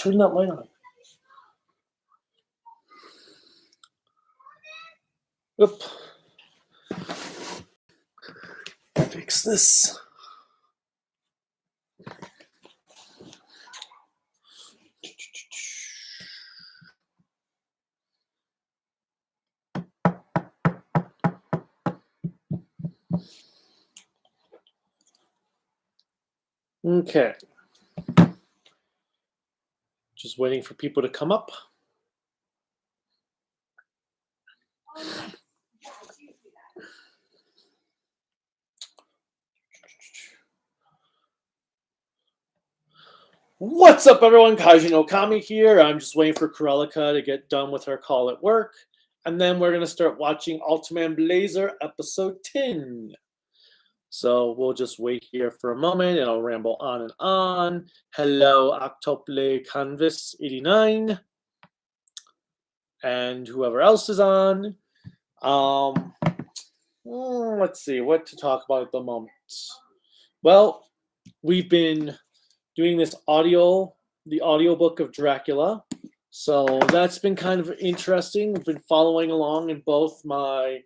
Turn that light on. Oop. Fix this. Okay. Just waiting for people to come up. What's up, everyone? Kaiju no Kami here. I'm just waiting for Cruellica to get done with her call at work. And then we're going to start watching Ultraman Blazar episode 10. So we'll just wait here for a moment and I'll ramble on and on. Hello, Octople Canvas 89. And whoever else is on. Let's see what to talk about at the moment. Well, we've been doing this the audiobook of Dracula. So that's been kind of interesting. We've been following along in both my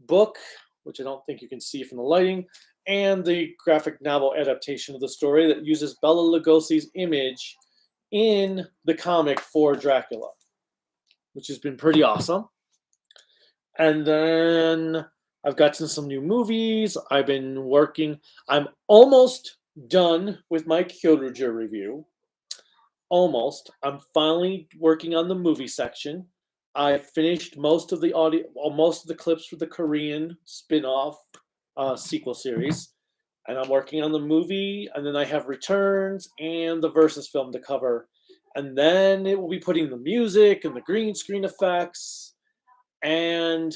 book, which I don't think you can see from the lighting, and the graphic novel adaptation of the story that uses Bela Lugosi's image in the comic for Dracula, which has been pretty awesome. And then I've gotten some new movies. I've been working. I'm almost done with my Kyoruja review. Almost. I'm finally working on the movie section. I finished most of the clips for the Korean spin-off sequel series. And I'm working on the movie, and then I have returns and the Versus film to cover. And then it will be putting the music and the green screen effects, and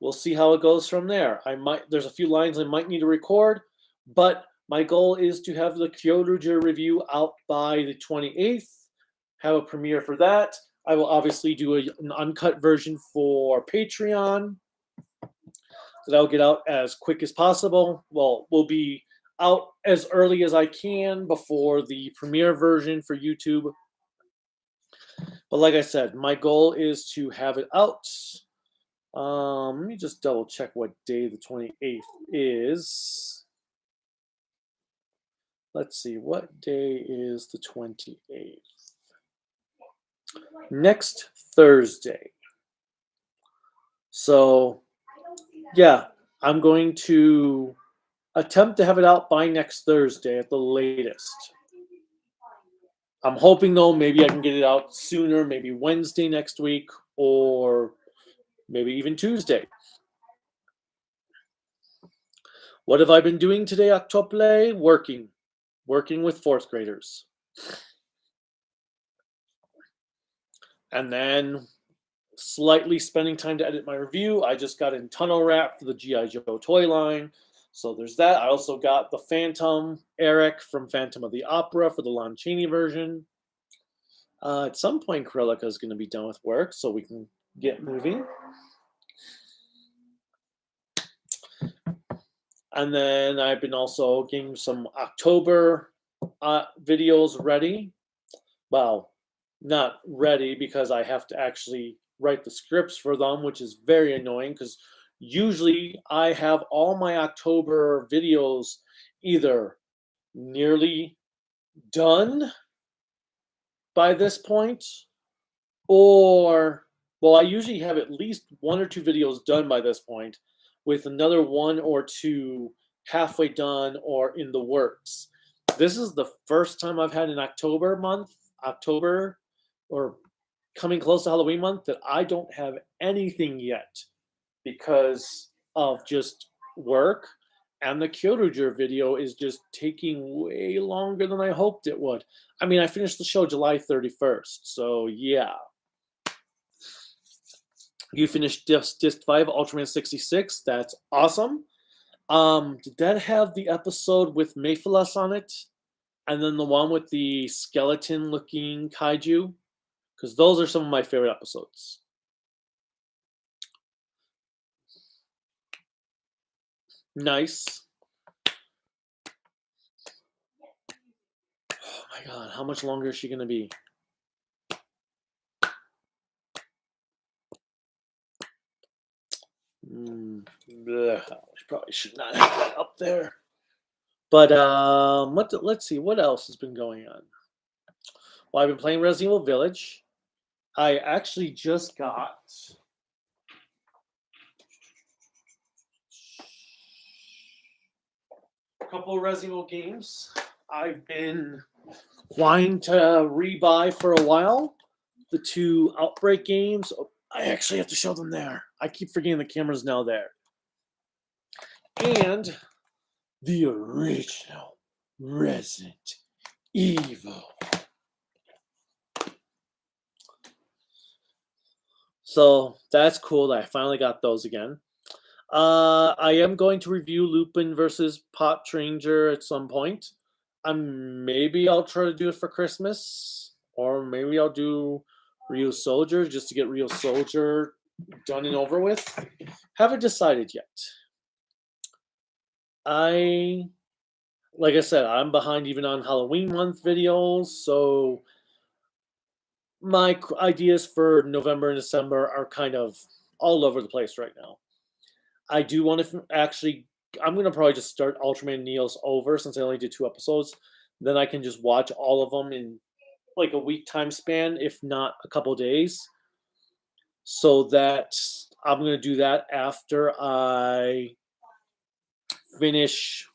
we'll see how it goes from there. There's a few lines I might need to record, but my goal is to have the Kyoruja review out by the 28th, have a premiere for that. I will obviously do an uncut version for Patreon that I'll get out as quick as possible. Well, we'll be out as early as I can before the premiere version for YouTube. But like I said, my goal is to have it out. Let me just double check what day the 28th is. Let's see, what day is the 28th? Next Thursday. So, yeah, I'm going to attempt to have it out by next Thursday at the latest. I'm hoping, though, maybe I can get it out sooner, maybe Wednesday next week, or maybe even Tuesday. What have I been doing today, Octople? Working with fourth graders. And then slightly spending time to edit my review. I just got in tunnel wrap for the G.I. Joe toy line. So there's that. I also got the Phantom, Eric from Phantom of the Opera for the Lon Chaney version. At some point, Cruellica is going to be done with work, so we can get moving. And then I've been also getting some October videos ready. Well, not ready because I have to actually write the scripts for them, which is very annoying because usually I have all my October videos either nearly done by this point, or, well, I usually have at least 1 or 2 videos done by this point, with another 1 or 2 halfway done or in the works. This is the first time I've had an October or coming close to Halloween month that I don't have anything yet because of just work, and the Kyoruja video is just taking way longer than I hoped it would. I mean, I finished the show July 31st, so yeah. You finished Disc 5, Ultraman 66. That's awesome. Did that have the episode with Mephilas on it? And then the one with the skeleton-looking kaiju? Because those are some of my favorite episodes. Nice. Oh my God, how much longer is she going to be? Probably should not have that up there. But let's see, what else has been going on? Well, I've been playing Resident Evil Village. I actually just got a couple of Resident Evil games I've been wanting to rebuy for a while. The 2 Outbreak games. Oh, I actually have to show them there. I keep forgetting the camera's now there. And the original Resident Evil. So that's cool that I finally got those again. I am going to review Lupin versus Pot Stranger at some point. Maybe I'll try to do it for Christmas, or maybe I'll do Real Soldier just to get Real Soldier done and over with. Haven't decided yet. Like I said, I'm behind even on Halloween month videos, so my ideas for November and December are kind of all over the place right now. I do want to actually, I'm going to probably just start Ultraman Neos over since I only did 2 episodes. Then I can just watch all of them in like a week time span, if not a couple days. So that I'm going to do that after I finish,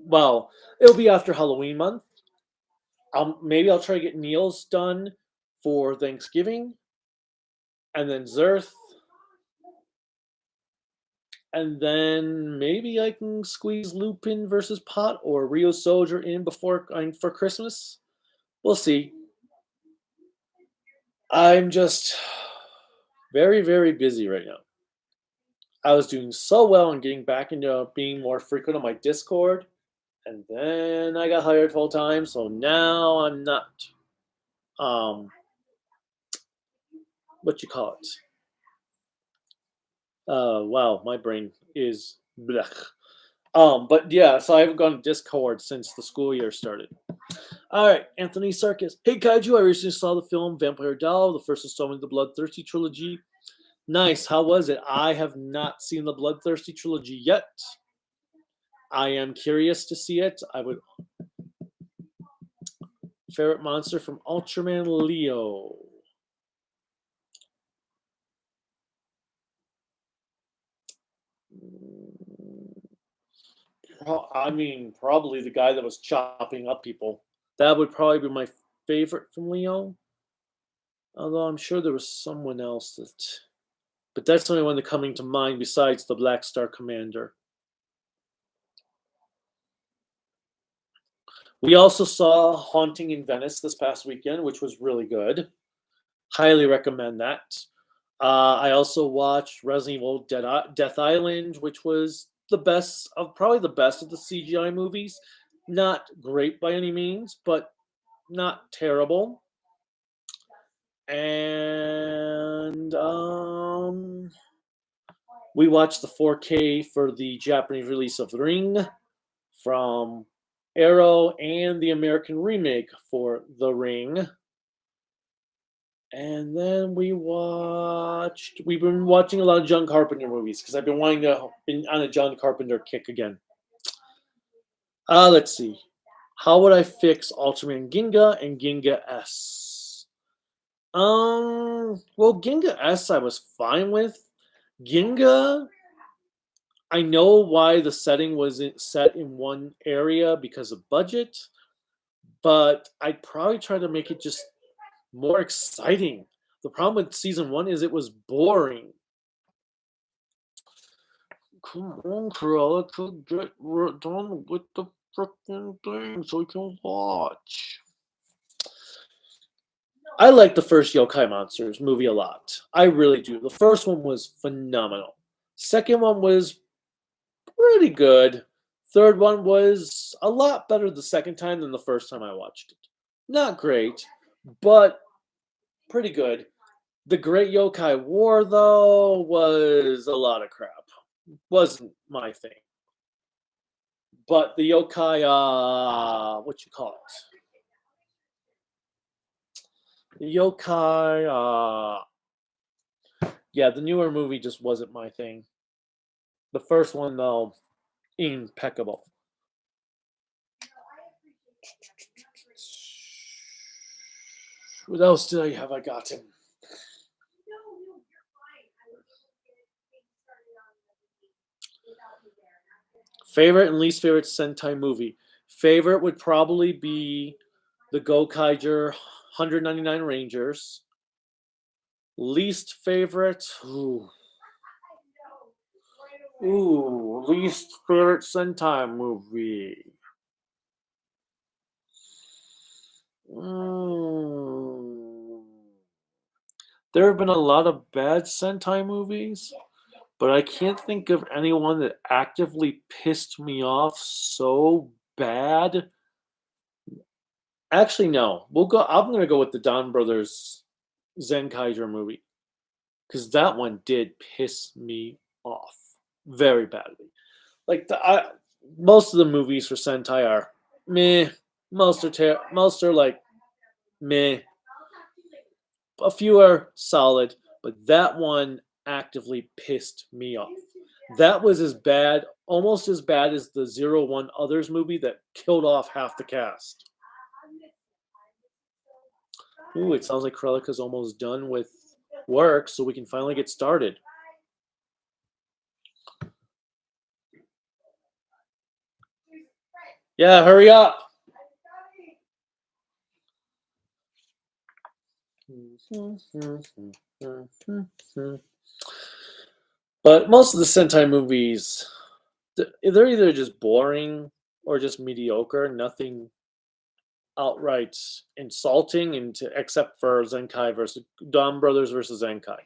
well, it'll be after Halloween month. Maybe I'll try to get Neos done for Thanksgiving, and then Zerth, and then maybe I can squeeze Lupin versus Pot or Rio Soldier in before for Christmas. We'll see. I'm just very, very busy right now. I was doing so well in getting back into being more frequent on my Discord, and then I got hired full time, so now I'm not. What you call it? Wow, my brain is blech. But yeah, so I haven't gone to Discord since the school year started. All right, Anthony Sarkis. Hey, Kaiju, I recently saw the film Vampire Doll, the first installment of the Bloodthirsty trilogy. Nice. How was it? I have not seen the Bloodthirsty trilogy yet. I am curious to see it. I would. Favorite monster from Ultraman Leo. I mean, probably the guy that was chopping up people. That would probably be my favorite from Leo. Although I'm sure there was someone else that. But that's the only one that coming to mind besides the Black Star Commander. We also saw Haunting in Venice this past weekend, which was really good. Highly recommend that. I also watched Resident Evil Death Island, which was probably the best of the CGI movies. Not great by any means, but not terrible. And we watched the 4K for the Japanese release of The Ring from Arrow and the American remake for The Ring. And then we've been watching a lot of John Carpenter movies because I've been wanting to be on a John Carpenter kick again. Let's see. How would I fix Ultraman Ginga and Ginga S? Well, Ginga S I was fine with. Ginga, I know why the setting was set in one area because of budget, but I'd probably try to make it just more exciting. The problem with season 1 is it was boring. Come on, Cruellica, get done with the freaking thing so we can watch. I like the first Yokai Monsters movie a lot. I really do. The first one was phenomenal. Second one was pretty good. Third one was a lot better the second time than the first time I watched it. Not great, but pretty good. The Great Yokai War, though, was a lot of crap. Wasn't my thing. But the Yokai, what you call it? The yokai, yeah, the newer movie just wasn't my thing. The first one, though, impeccable. What else did I have? I got him. Favorite and least favorite Sentai movie. Favorite would probably be the Gokaiger 199 Rangers. Least favorite. Least favorite Sentai movie. There have been a lot of bad Sentai movies, but I can't think of anyone that actively pissed me off so bad. Actually, no. I'm gonna go with the Don Brothers Zenkaiger movie, because that one did piss me off very badly. Like most of the movies for Sentai are meh. Most are like meh. A few are solid, but that one actively pissed me off. That was as bad, almost as bad as the 01 Others movie that killed off half the cast. Ooh, it sounds like Cruellica's almost done with work, so we can finally get started. Yeah, hurry up. But most of the Sentai movies, they're either just boring or just mediocre. Nothing outright insulting, except for Zenkai versus Don Brothers versus Zenkai.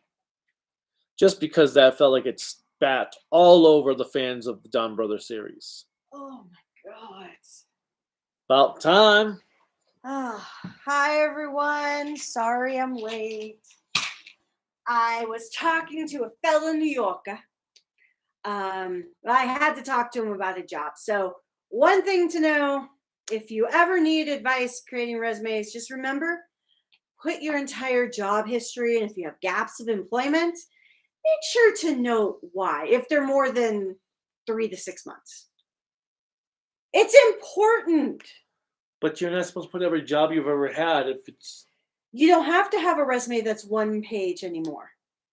Just because that felt like it spat all over the fans of the Don Brothers series. Oh my god. About time. Hi everyone. Sorry I'm late. I was talking to a fellow New Yorker. I had to talk to him about a job. So one thing to know, if you ever need advice creating resumes, just remember, put your entire job history, and if you have gaps of employment, make sure to note why, if they're more than 3 to 6 months. It's important. But you're not supposed to put every job you've ever had if it's... You don't have to have a resume that's one page anymore.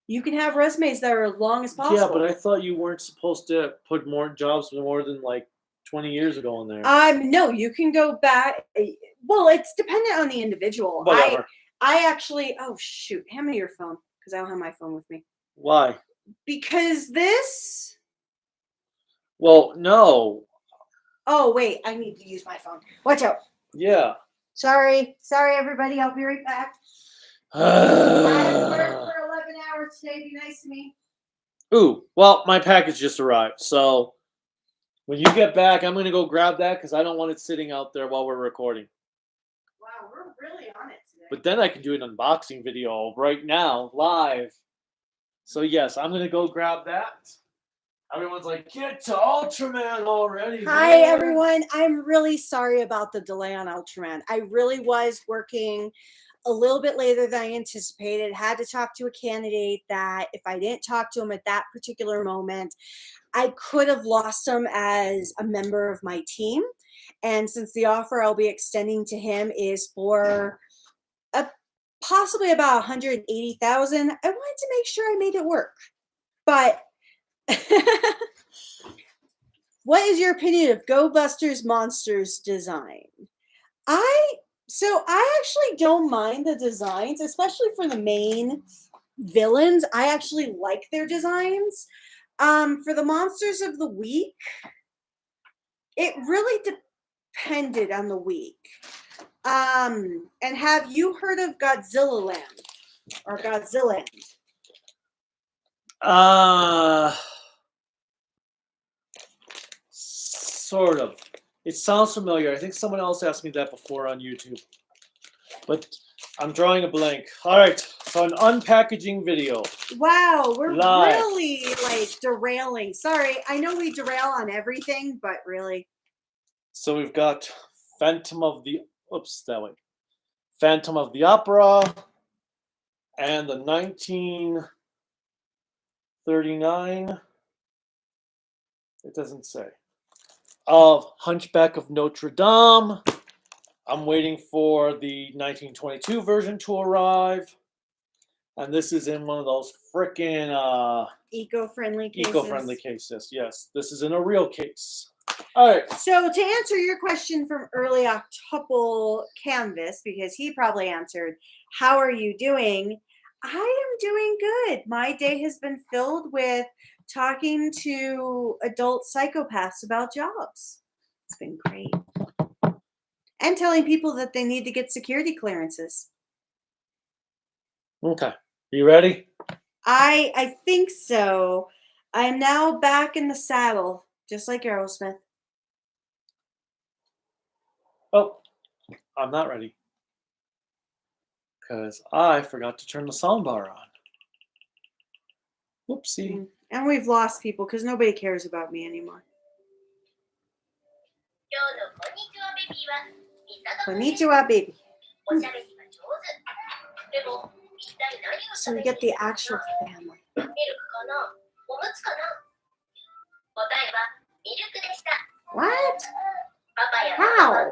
You can have resumes that are as long as possible. Yeah, but I thought you weren't supposed to put more jobs more than like 20 years ago in there. No, you can go back. Well, it's dependent on the individual. Whatever. I actually, oh shoot, hand me your phone, because I don't have my phone with me. Why? Because this... Well, no. Oh, wait, I need to use my phone. Watch out. Yeah. Sorry, everybody. I'll be right back. I had to work for 11 hours today. Be nice to me. Ooh, well, my package just arrived. So when you get back, I'm going to go grab that because I don't want it sitting out there while we're recording. Wow, we're really on it today. But then I can do an unboxing video right now, live. So yes, I'm going to go grab that. Everyone's like, get to Ultraman already. Hi, man. everyone. I'm really sorry about the delay on Ultraman. I really was working a little bit later than I anticipated. Had to talk to a candidate that if I didn't talk to him at that particular moment, I could have lost him as a member of my team. And since the offer I'll be extending to him is for possibly about 180,000, I wanted to make sure I made it work. But what is your opinion of Go Busters Monsters design? I actually don't mind the designs, especially for the main villains. I actually like their designs. For the monsters of the week, it really depended on the week. And have you heard of Godzilla Land or Godzilla? Sort of. It sounds familiar. I think someone else asked me that before on YouTube. But I'm drawing a blank. All right, so an unpackaging video. Wow, we're live. Really like derailing. Sorry, I know we derail on everything, but really. So we've got Phantom of the Phantom of the Opera, and the 1939, it doesn't say, of Hunchback of Notre Dame. I'm waiting for the 1922 version to arrive. And this is in one of those frickin' Eco-friendly cases. eco-friendly cases. Yes, this is in a real case. All right. So to answer your question from early October Canvas, because he probably answered, how are you doing? I am doing good. My day has been filled with talking to adult psychopaths about jobs. It's been great. And telling people that they need to get security clearances. Okay. You ready? I think so. I'm now back in the saddle, just like Aerosmith. Oh, I'm not ready. Because I forgot to turn the soundbar on. Whoopsie. And we've lost people because nobody cares about me anymore. Konnichiwa, baby. So we get the actual family. What? How?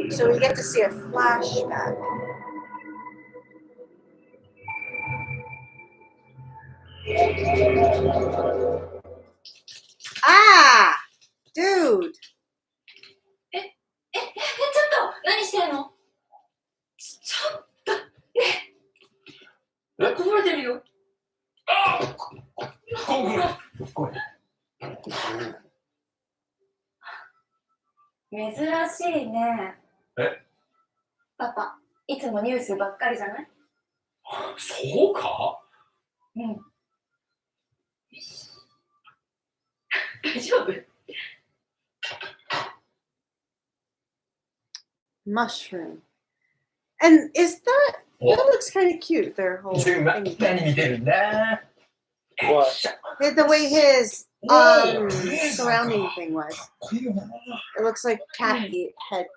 So we get to see a flashback. Ah! Dude! ちょっと何してんの？ちょっとこぼれてるよ。珍しいね。え？パパ、いつもニュースばっかりじゃない？そうか？うん。よし。大丈夫Mushroom. And is that looks kind of cute, their whole 何 thing. 見てるんだ？ What? The way his surrounding thing was. It looks like cat head.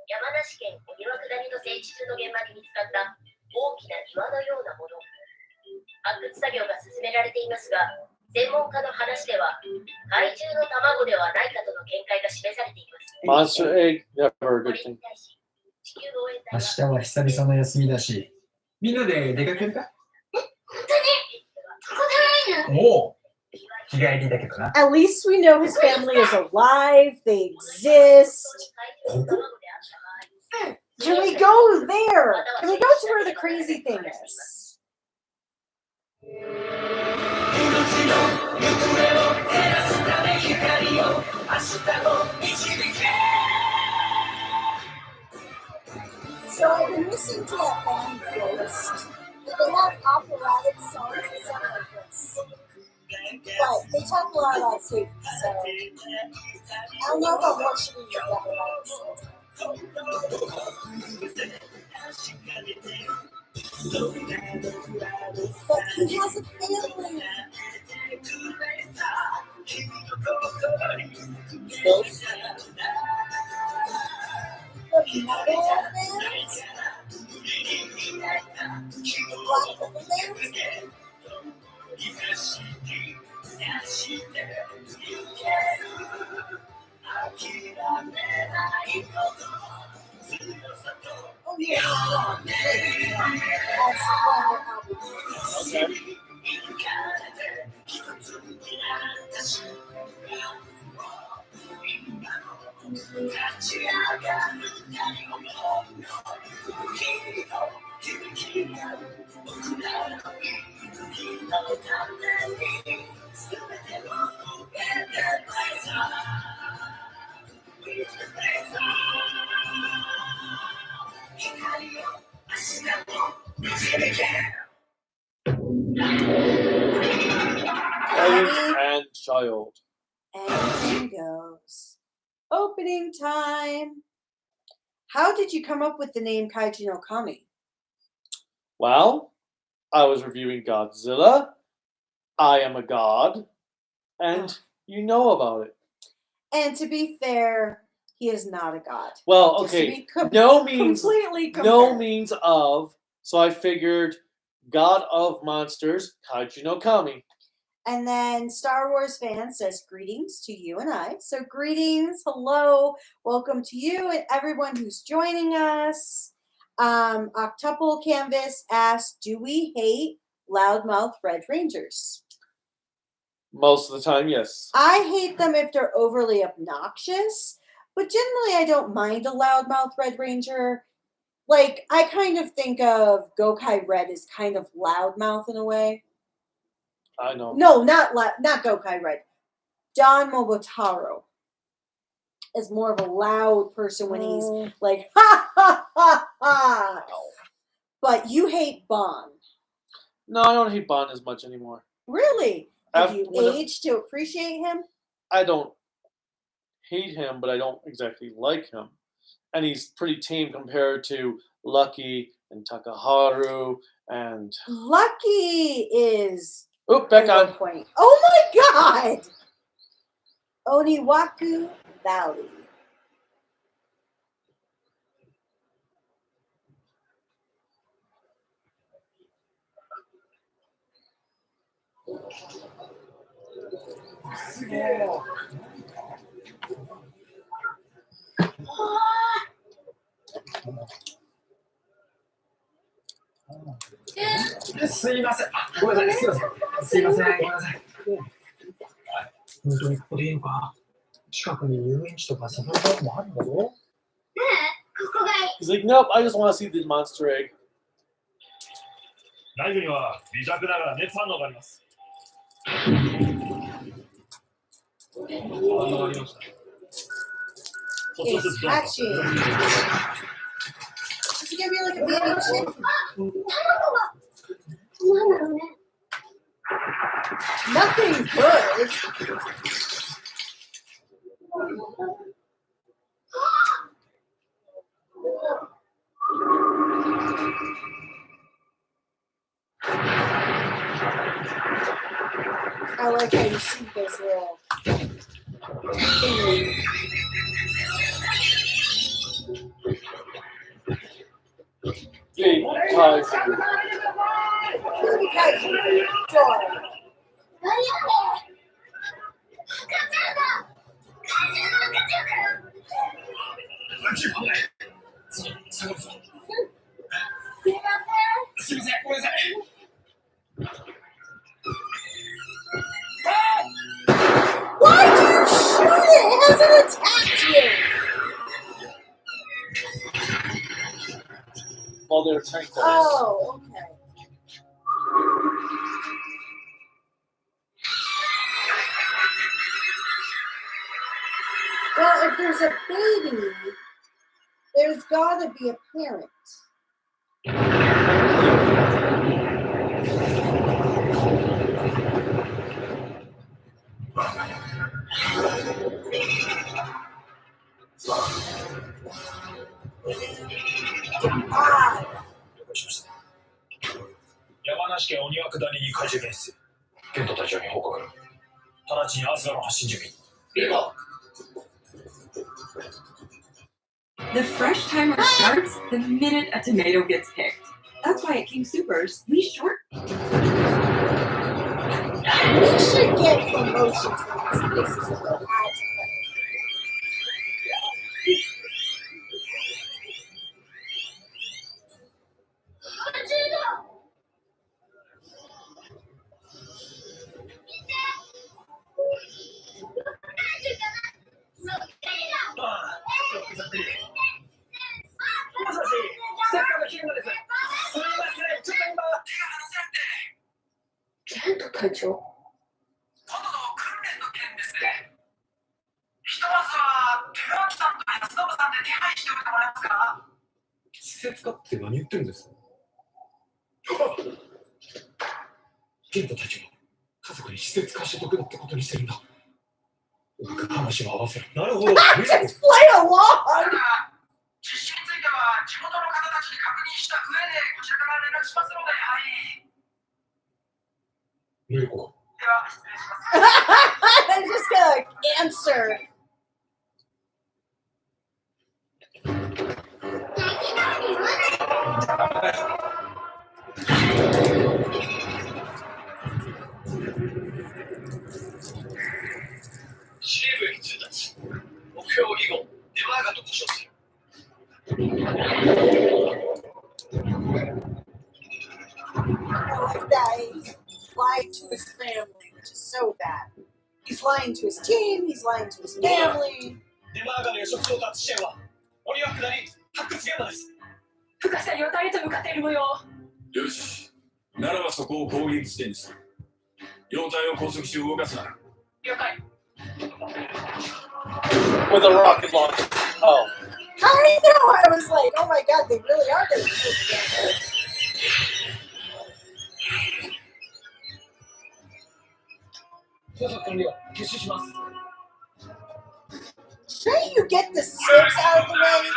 山梨県岩下りの整地中の現場に見つかった大きな岩のようなもの。発掘作業が進められていますが、専門家の話では怪獣の卵ではないかとの見解が示されています。 Monster egg, never a こ good れ thing. に対し、地球防衛隊明日は久々の休みだし、みんなで出かけるか？本当に？ここでないの？おう、日帰りだけどな。 At least we know his family is alive, they exist. 怪獣の卵であった場合、 Can we go there? Can we go to where the crazy thing is? So I've been listening to that band Ghost. They have operatic songs that sound like this. But they talk a lot about safety, so I don't know if I'm watching it but he has a family. Ghost. The metal bands. Black Pepper bands. Oh yeah. That's one of their albums. Okay. Parent and child. Anything goes. Opening time. How did you come up with the name Kaiju no Kami? Well, I was reviewing Godzilla. I am a god, and you know about it. And to be fair, he is not a god. Well, Just to okay, be no means completely no compared. means of. So I figured, God of monsters, Kaiju no Kami. And then Star Wars fan says greetings to you and I. So greetings, hello, welcome to you and everyone who's joining us. Octuple Canvas asks, do we hate loudmouth Red Rangers? Most of the time, yes. I hate them if they're overly obnoxious, but generally I don't mind a loudmouth Red Ranger. Like, I kind of think of Gokai Red as kind of loudmouth in a way. I know. No, not Gokai Red. Don Momotaro is more of a loud person when he's like, ha ha ha ha. But you hate Bon. No, I don't hate Bon as much anymore. Really? Have I've- you when I- aged to appreciate him? I don't hate him, but I don't exactly like him. And he's pretty tame compared to Lucky and Takaharu and... Lucky is Oh, back a low on. point. Oh my god! Oniwaku Valley. Eh, すいません。ごめんなさい。すいません。ごめんなさい。本当にここでいいのか？近くに遊園地とかサファリパークもあるんだぞ。ここがいい。 He's like, nope, I just want to see the monster egg. 内部には微弱ながら熱反応があります。反応ありました。 It's hatching. Is it gonna be like a baby chick? なんだろうね。 Nothing good. I like how you see those little thingies. Big kaiju. Baby kaiju. Joy. 何やねん。赤ちゃんだ。怪獣の赤ちゃんだ。すいません。すいません。すいません。ごめんなさい。 Why do you shoot it? It hasn't attacked you. While they're trying to... Oh, okay. Well, if there's a baby, there's gotta be a parent. Ah, 山梨県鬼涌谷に怪獣現出。ケント隊長に報告。直ちにアスラの発進準備。了解。 The fresh timer starts the minute a tomato gets picked. That's why at King Supers, we short. we should get promotions for these places if they're ads play. Just play along! の方たちに確認した上でこちらから連絡しますので、はい。では失礼します。I'm just gonna answer. I like that he lied to his family, which is so bad. He's lying to his team, he's lying to his family. デマーガの予測到達地点は鬼は下り発掘現場です。深さに渡りと向かっている模様。よし、ならばそこを攻撃地点にする。容体を拘束して動かすな。了解。With a rocket launcher. Oh. I know, I was like, oh my god, they really are gonna do it. Shouldn't you get the six out of the way?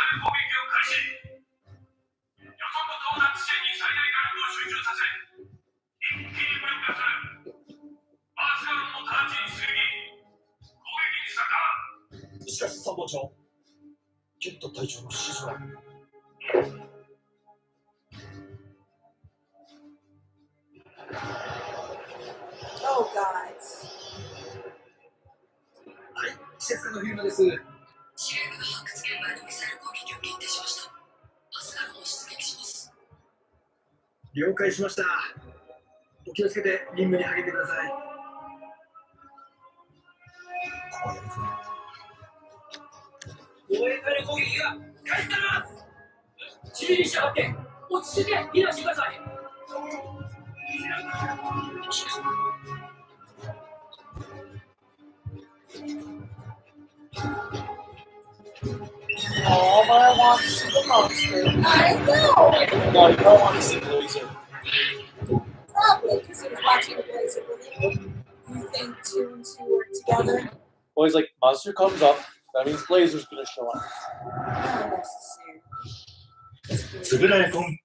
Oh god. 施設のフィルムです。司令部が発掘現場へのミサイル攻撃を決定しました。アスガルを出撃します。了解しました。お気をつけて任務に励んでください。護衛隊の攻撃が開始されます。指示に従って落ち着いて避難してください。Oh, but I want to see the monster. I know! No, you don't want to see Blazer. Probably, because he was watching Blazer with you. You think 2 and 2 are together? Always like, monster comes up, that means Blazer's gonna show up. Not necessary.つぶらやくん。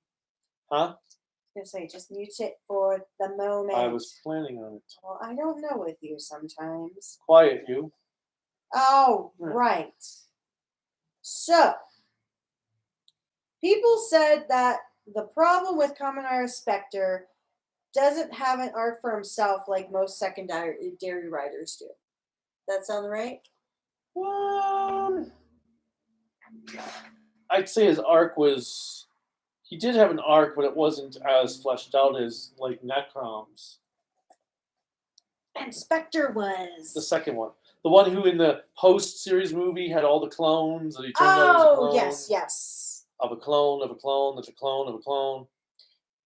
Huh? I was gonna say, just mute it for the moment. I was planning on it. Well, I don't know with you sometimes. Quiet, you. Oh, Yeah. right. So, people said that the problem with Kamen Spectre doesn't have an arc for himself like most secondary writers do. That sound right? I'd say his arc was... He did have an arc, but it wasn't as fleshed out as, like, Necrom's. And Spectre was... The second one. The one who in the post-series movie had all the clones, and he turned out as a clone. Oh, yes. Of a clone, of a clone, that's a clone, of a clone.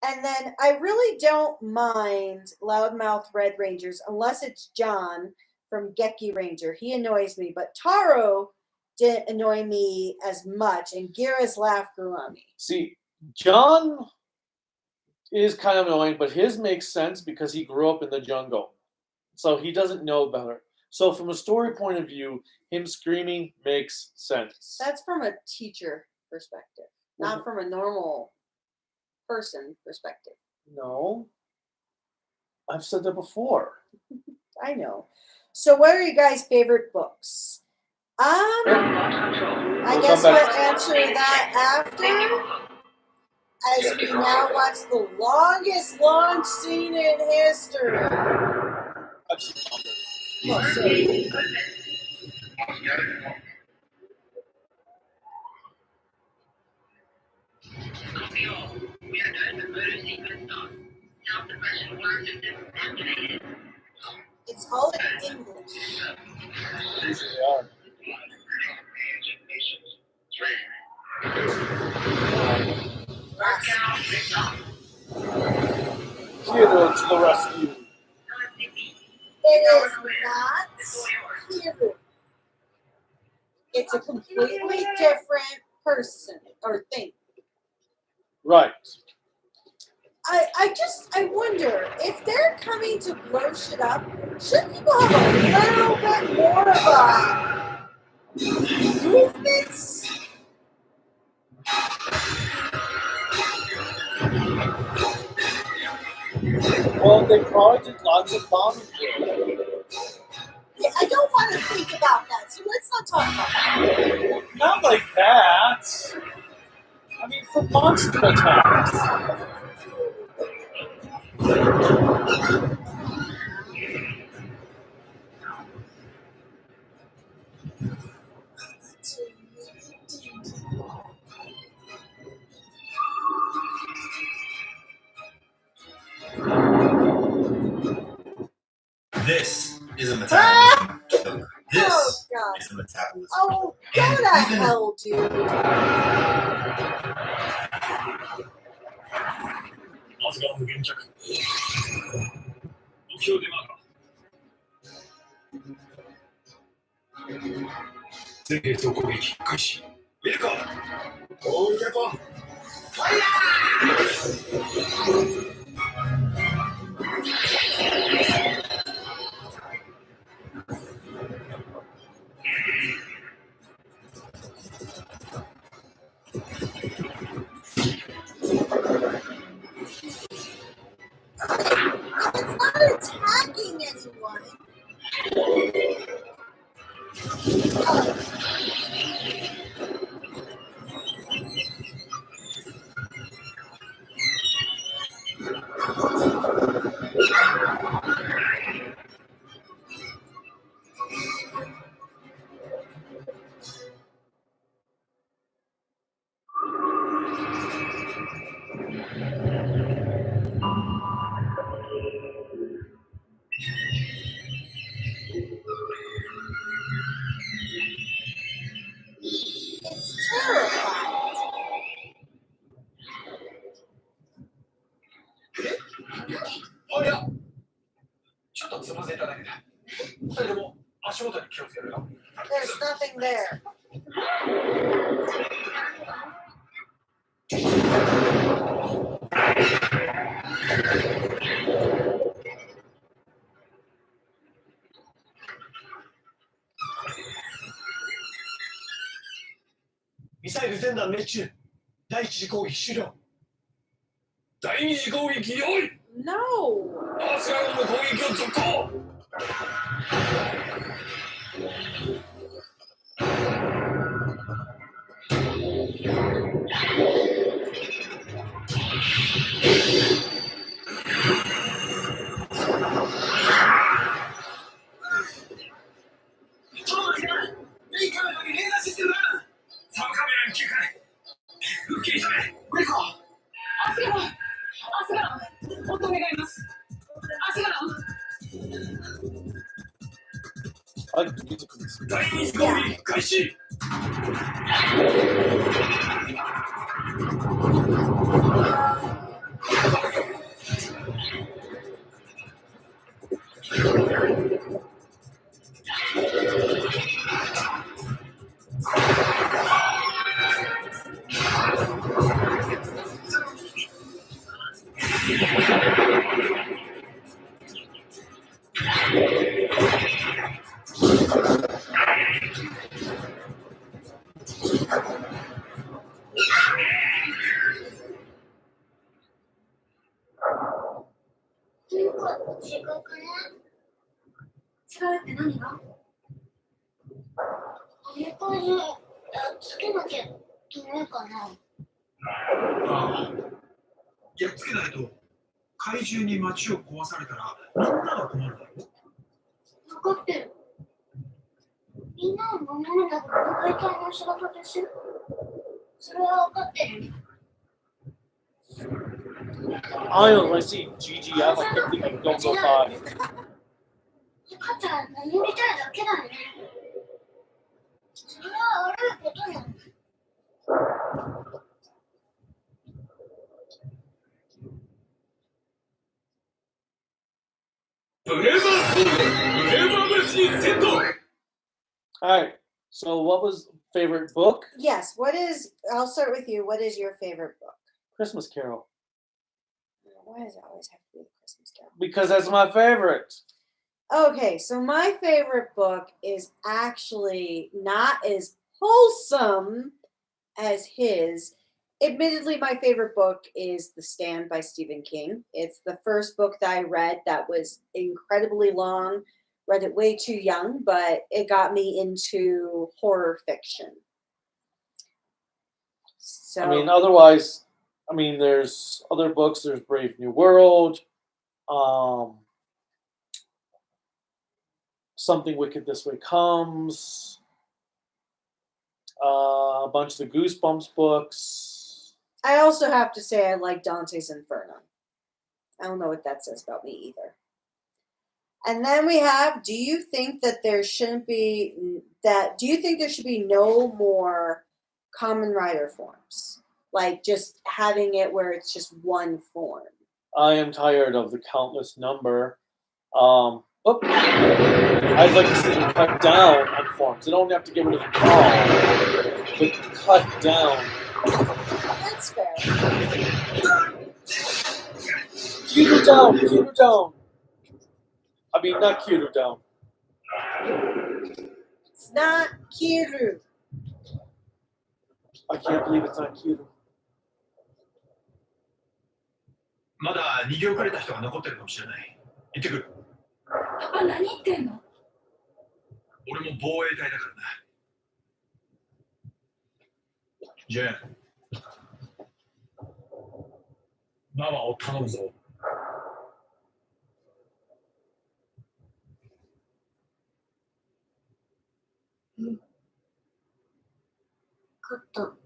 And then I really don't mind Loudmouth Red Rangers unless it's John from Geki Ranger. He annoys me, but Taro didn't annoy me as much, and Gira's laugh grew on me. See, John is kind of annoying, but his makes sense because he grew up in the jungle. So he doesn't know better. So from a story point of view, him screaming makes sense. That's from a teacher perspective, not from a normal person perspective. No. I've said that before. I know. So what are you guys' favorite books? I guess we'll answer that after. As we now watch the longest launch scene in history. Well, so, it's all in English. Usually are. Theater to the rescue. It is not Hero. It's a completely different person or thing. Right. I wonder if they're coming to blow shit up, should people have a little bit more of a movements? Well, they probably did lots of bombing. Yeah, I don't want to think about that, so let's not talk about that. Not like that. I mean, for monster attacks. This is a metabolism. This Oh, God. is a metabolism. Oh, go And to even- hell, dude. まずは無限着。目標でマーカー。全兵装攻撃開始。ウェルカム。オールジャパン。ファイヤー。It's not attacking anyone. It's terrifying. あ、いや、ちょっとつまずいただけだ。二人とも足元に気をつけろよ。There's nothing there. ミサイル全弾命中。第一次攻撃終了。第二次攻撃用意。 No. アースランドの攻撃を続行。ちょっと待ってくれ。いいカメラにレーダーシステムだ。サブカメラに切り替え。復帰急げ。ブレイコー。アスガラン、本当願います。アスガラン。 I like the music in this. 第二次攻撃開始。違くね？違うって何が？あれからやっつけなきゃいけないかな。ああ。やっつけないと怪獣に街を壊されたらみんなが困るだろう。分かってる。みんなを守るのが大体の仕事ですよ。それは分かってる。 I don't know, I see GG, I kept thinking don't go 5. 母ちゃん守りたいだけだね。それは悪いことなの。ブレザースブレザーブシセット。 Alright, so what was favorite book? Yes. I'll start with you. What is your favorite book? Christmas Carol. Why does it always have to be the Christmas Carol? Because that's my favorite. Okay, so my favorite book is actually not as wholesome as his. admittedly, my favorite book is The Stand by Stephen King. It's the first book that I read that was incredibly long. Read it way too young, but it got me into horror fiction. So I mean, otherwise, I mean, there's other books. There's Brave New World, Something Wicked This Way Comes, a bunch of the Goosebumps books. I also have to say I like Dante's Inferno. I don't know what that says about me either. And then we have, do you think there should be no more Common Rider forms? Like just having it where it's just one form. I am tired of the countless number. I'd like to see them cut down on forms. They don't have to get rid of them all, but cut down. That's fair. Cuter down, cuter down. I mean, not cuter down. It's not Kiru. I can't believe it's not cuter. まだ逃げ遅れた人が残ってるかもしれない。行ってくる。パパ何言ってんの？俺も防衛隊だからな。ジェーン。ママを頼むぞ。カット。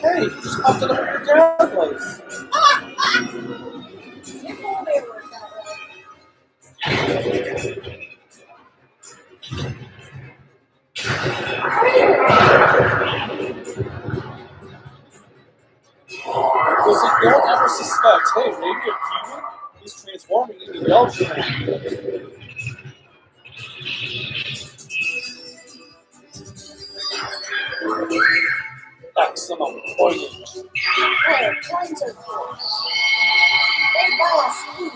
Hey, you just popped it up at your dad's place. If only it worked that way. Because you don't ever suspect, hey, maybe a human is transforming into the Ultraman. Maximum pointage. Oh, coins are cool. They buy us food.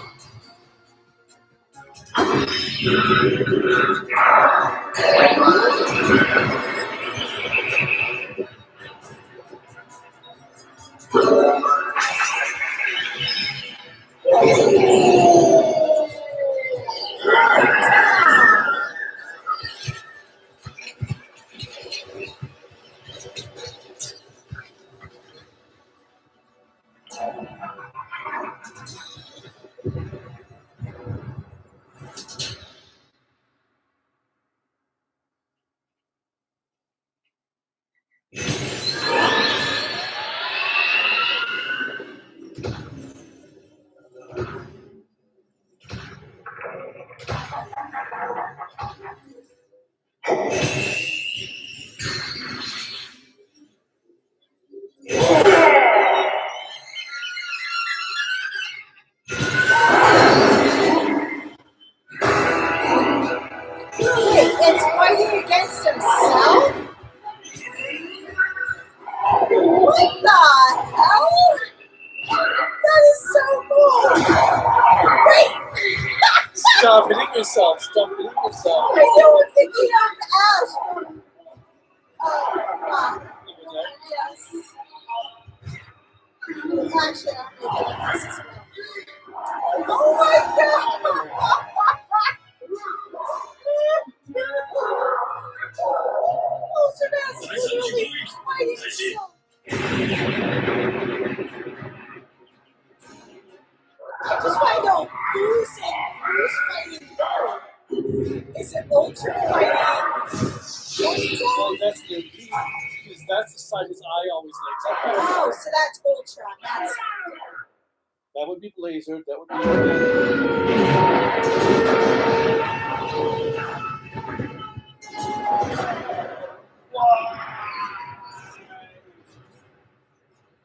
Wait, it's fighting against himself? What the hell? That is so cool. Wait! Stop hitting yourself. Stop hitting yourself. I know I'm thinking of Ash from yes. Actually, I'm looking at this as well. Oh my god! Oh, so that's literally fighting himself. Just find out who's fighting who. Is it Ultra fighting? Well, that's the because that's the side his eye always lights up. Oh, so that's Ultra. That's That would be Blazar. That would be.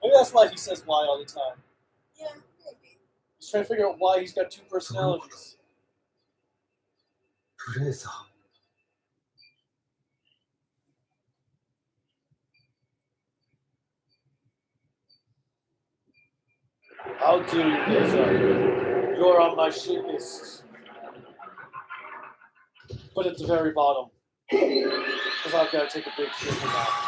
Maybe that's why he says why all the time. yeah, maybe. He's trying to figure out why he's got two personalities. ブレーザー。 How do you, Blazar? You're on my shit list. But at the very bottom. Because I've got to take a big shit for that.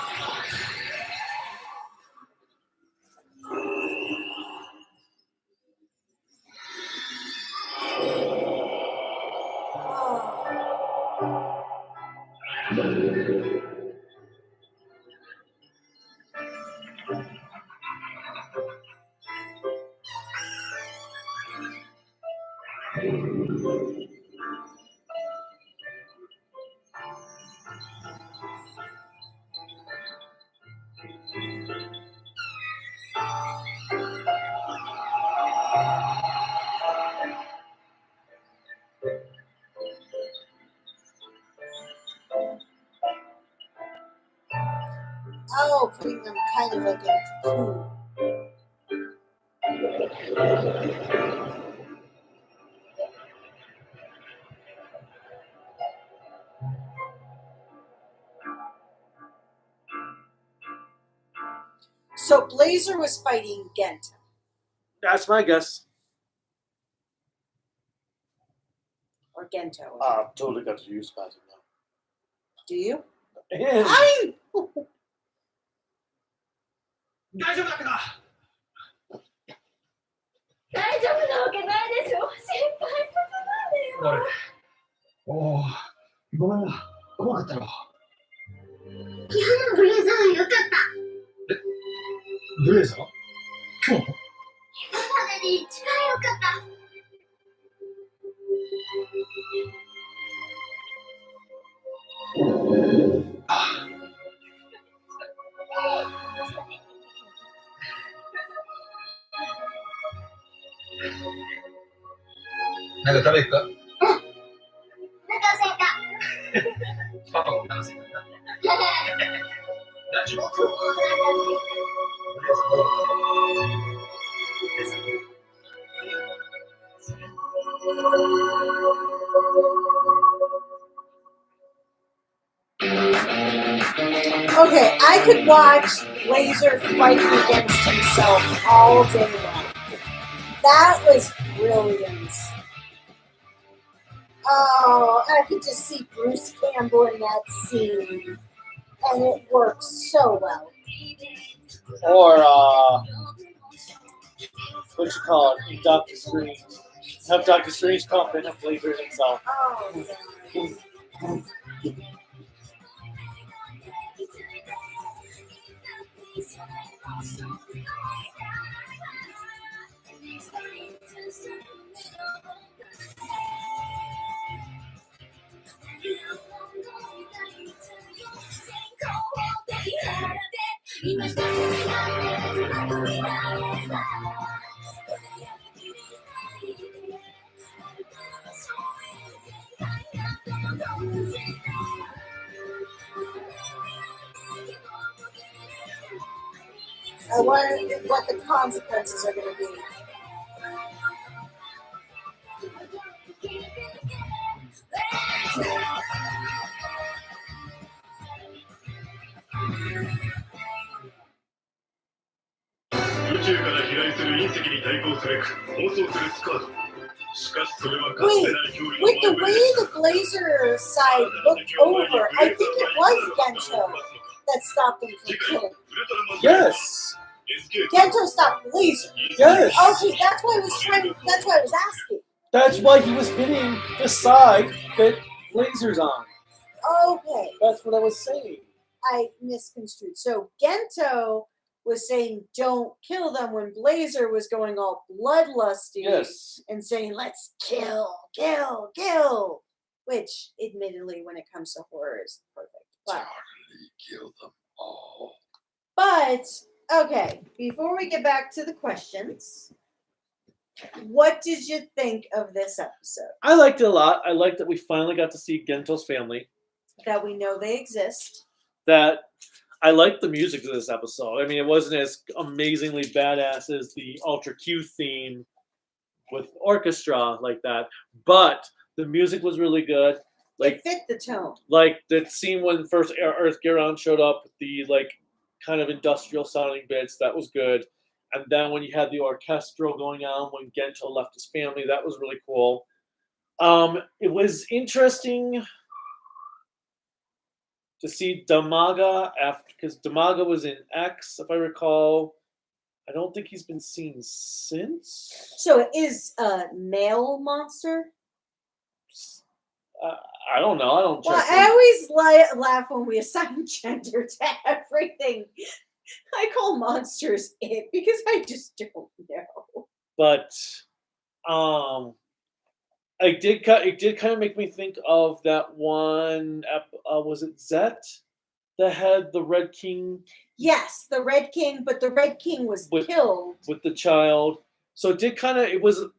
Oh, putting them kind of like in a cocoon. So Blazar was fighting Genta. That's my guess. Or Gento. I've totally got to use pattern now. Do you? And I 大丈夫だったか。大丈夫なわけないでしょ。心配させないでよ。おお、ごめんな。怖かったろ。今日のブレザーは良かった。ブレーザー？今日？今までで一番良かった。なんか食べるか？お腹空いた。パパもお腹空いた。大丈夫？僕もお腹空いた。 Okay, I could watch Blazar fighting against himself all day long. That was brilliant. Oh, I could just see Bruce Campbell in that scene. And it works so well. or what you call it, in Doctor Strange. Have Doctor Strange come in and Blazar himself. Oh, yeah. I wonder what the consequences are going to be. With the way the Blazar side looked over, I think it was Gento that stopped them from killing. Yes, Gento stopped Blazar. Yes. Okay, that's why I was trying. That's why I was asking. That's why he was hitting the side that Blazar's on. Okay, That's what I was saying. I misconstrued. So Gento was saying, "Don't kill them," when Blazar was going all bloodlusty Yes. and saying, "Let's kill, kill, kill." Which, admittedly, when it comes to horror, is perfect. But Kill them all. But, okay, before we get back to the questions, what did you think of this episode? I liked it a lot. I liked that we finally got to see Gento's family. That we know they exist. That I liked the music of this episode. I mean, it wasn't as amazingly badass as the Ultra Q theme with orchestra like that, but the music was really good. It fit the tone. Like the scene when first Earth Garon showed up, the like kind of industrial sounding bits, that was good. And then when you had the orchestral going on when Gento left his family, that was really cool. It was interesting to see Damaga after, because Damaga was in X, if I recall. I don't think he's been seen since. So it is a male monster? I don't know. I don't check. Well, I always laugh when we assign gender to everything. I call monsters it because I just don't know. But it did kind of make me think of that one. Was it Zet that had the Red King? Yes, the Red King, but the Red King was killed with the child. So it did kind of. It wasn't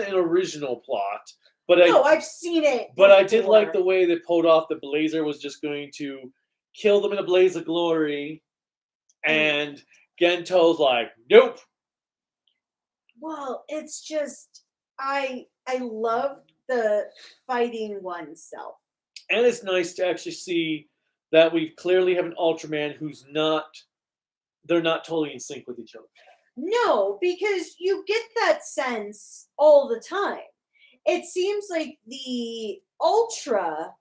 an original plot, but I've seen it. But before. I did like the way they pulled off that Blazar was just going to kill them in a blaze of glory, and Gento's like, nope. Well, it's just I love the fighting oneself. And it's nice to actually see that we clearly have an Ultraman who's they're not totally in sync with each other. No, because you get that sense all the time. It seems like the Ultra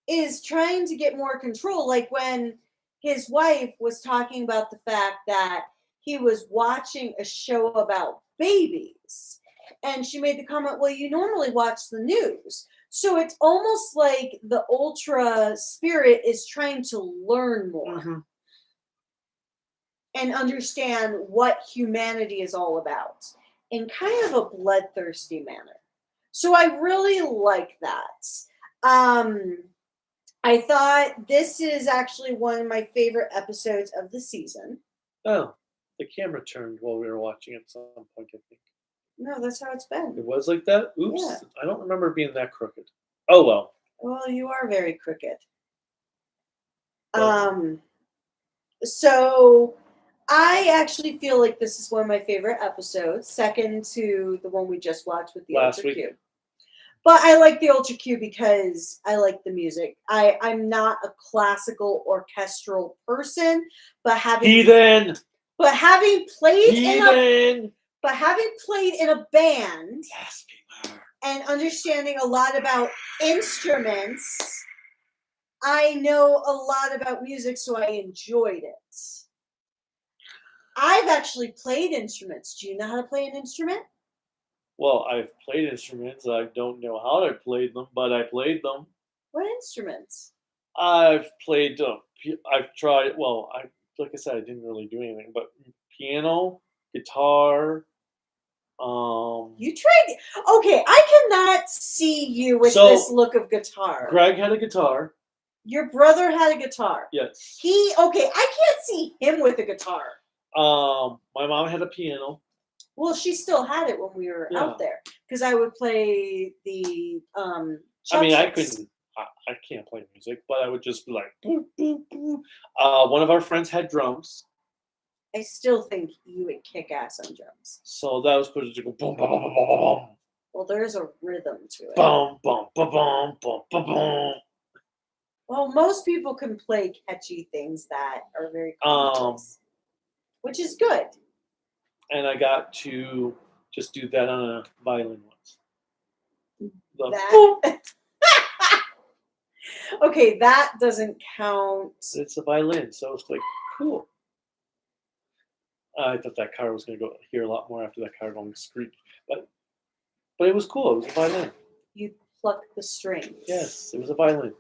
is trying to get more control. Like when his wife was talking about the fact that he was watching a show about babies. And she made the comment, well, you normally watch the news. So it's almost like the Ultra spirit is trying to learn more. Mm-hmm. And understand what humanity is all about in kind of a bloodthirsty manner. So I really like that. I thought this is actually one of my favorite episodes of the season. Oh, the camera turned while we were watching at some point, I think. No, that's how it's been. It was like that? Oops. Yeah. I don't remember it being that crooked. Oh, well. Well, you are very crooked. So I actually feel like this is one of my favorite episodes, second to the one we just watched with the Ultra Q. But I like the Ultra Q because I like the music. I'm not a classical orchestral person, but having played in a band and understanding a lot about instruments, I know a lot about music, so I enjoyed it. I've actually played instruments. Do you know how to play an instrument? Well, I've played instruments. I don't know how I played them, but I played them. What instruments? I've played. I've tried. Well, like I said, I didn't really do anything, but piano, guitar. You tried. Okay, I cannot see you with this look of guitar. Greg had a guitar. Your brother had a guitar. Yes. I can't see him with a guitar. My mom had a piano. Well, she still had it when we were out there because I would play the. I mean, I couldn't. I can't play music, but I would just be like. Boop, boop, boop. One of our friends had drums. I still think you would kick ass on drums. So that was supposed to go boom, boom, boom, boom, boom, boom. Well, there's a rhythm to it. Boom, boom, boom, boom, boom, boom, boom. Well, most people can play catchy things that are very complex, which is good. And I got to just do that on a violin once. Okay, that doesn't count. It's a violin, so it's like cool. I thought that car was going to go hear a lot more after that car going screech, but it was cool. It was a violin. You pluck the strings. Yes, it was a violin.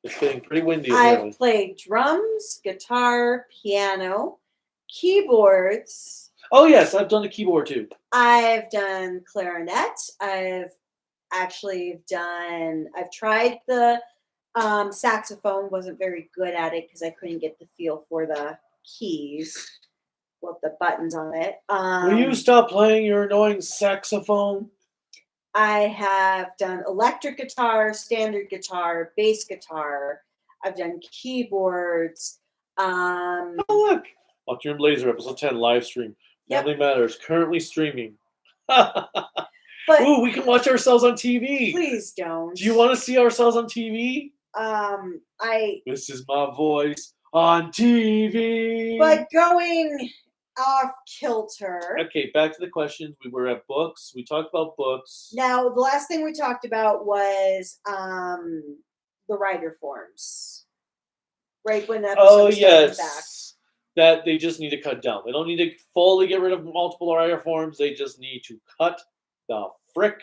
It's getting pretty windy. Apparently. I've played drums, guitar, piano, keyboards. Oh yes, I've done the keyboard too. I've done clarinet. I've tried the saxophone. Wasn't very good at it because I couldn't get the feel for the keys, what the buttons on it. Will you stop playing your annoying saxophone? I have done electric guitar, standard guitar, bass guitar. I've done keyboards. Oh look, Ultraman Blazar episode 10 live stream. Yep. Family Matters currently streaming. But ooh, we can watch ourselves on TV. please don't. Do you want to see ourselves on TV? This is my voice on TV. But going off kilter. Okay, back to the questions. We were at books. We talked about books. Now, the last thing we talked about was the writer forms. Right when that Oh back. yes, that they just need to cut down. They don't need to fully get rid of multiple writer forms. They just need to cut the frick